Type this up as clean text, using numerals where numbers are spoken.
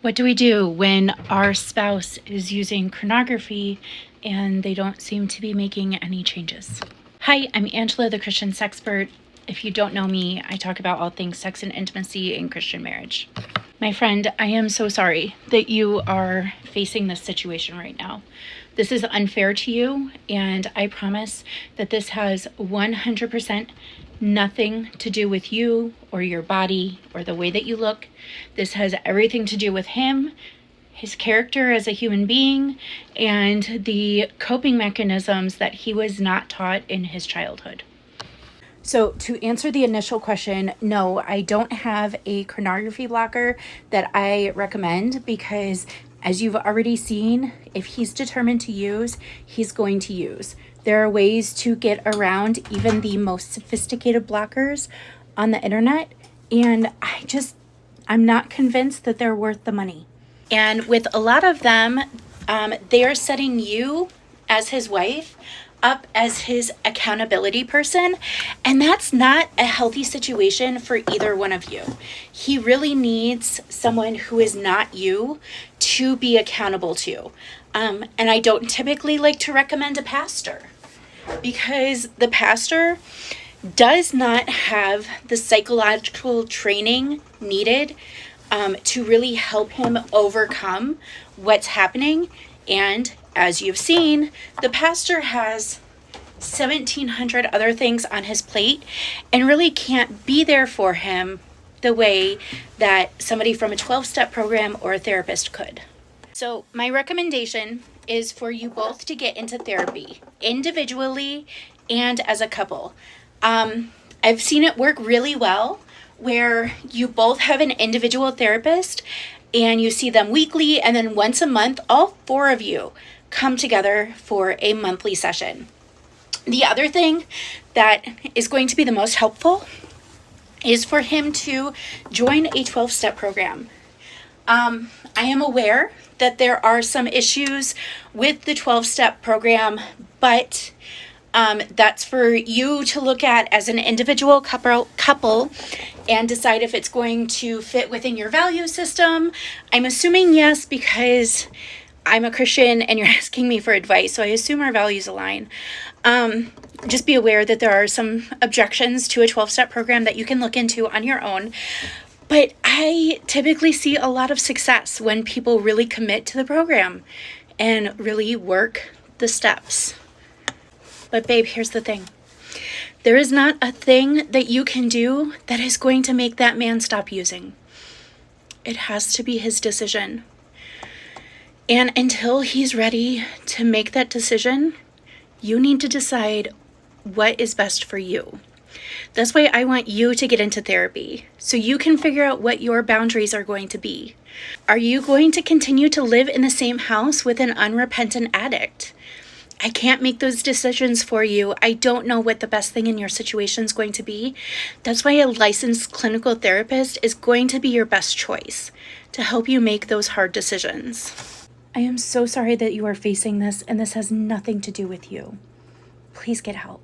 What do we do when our spouse is using pornography and they don't seem to be making any changes? Hi, I'm Angela, the Christian Sexpert. If you don't know me, I talk about all things sex and intimacy in Christian marriage. My friend, I am so sorry that you are facing this situation right now. This is unfair to you, and I promise that this has 100% nothing to do with you or your body or the way that you look. This has everything to do with him, his character as a human being, and the coping mechanisms that he was not taught in his childhood. So to answer the initial question, no, I don't have a pornography blocker that I recommend because, as you've already seen, if he's determined to use, he's going to use. There are ways to get around even the most sophisticated blockers on the internet, and I'm not convinced that they're worth the money. And with a lot of them, they are setting you as his wife up as his accountability person, and that's not a healthy situation for either one of you. He really needs someone who is not you to be accountable to. And I don't typically like to recommend a pastor because the pastor does not have the psychological training needed to really help him overcome what's happening. And as you've seen, the pastor has 1,700 other things on his plate and really can't be there for him the way that somebody from a 12-step program or a therapist could. So my recommendation is for you both to get into therapy individually and as a couple. I've seen it work really well where you both have an individual therapist and you see them weekly, and then once a month, all four of you come together for a monthly session. The other thing that is going to be the most helpful is for him to join a 12-step program. I am aware that there are some issues with the 12-step program, but that's for you to look at as an individual couple and decide if it's going to fit within your value system. I'm assuming yes, because I'm a Christian and you're asking me for advice, so I assume our values align. Just be aware that there are some objections to a 12-step program that you can look into on your own. But I typically see a lot of success when people really commit to the program and really work the steps. But babe, here's the thing. There is not a thing that you can do that is going to make that man stop using. It has to be his decision. And until he's ready to make that decision, you need to decide what is best for you. That's why I want you to get into therapy, so you can figure out what your boundaries are going to be. Are you going to continue to live in the same house with an unrepentant addict? I can't make those decisions for you. I don't know what the best thing in your situation is going to be. That's why a licensed clinical therapist is going to be your best choice to help you make those hard decisions. I am so sorry that you are facing this, and this has nothing to do with you. Please get help.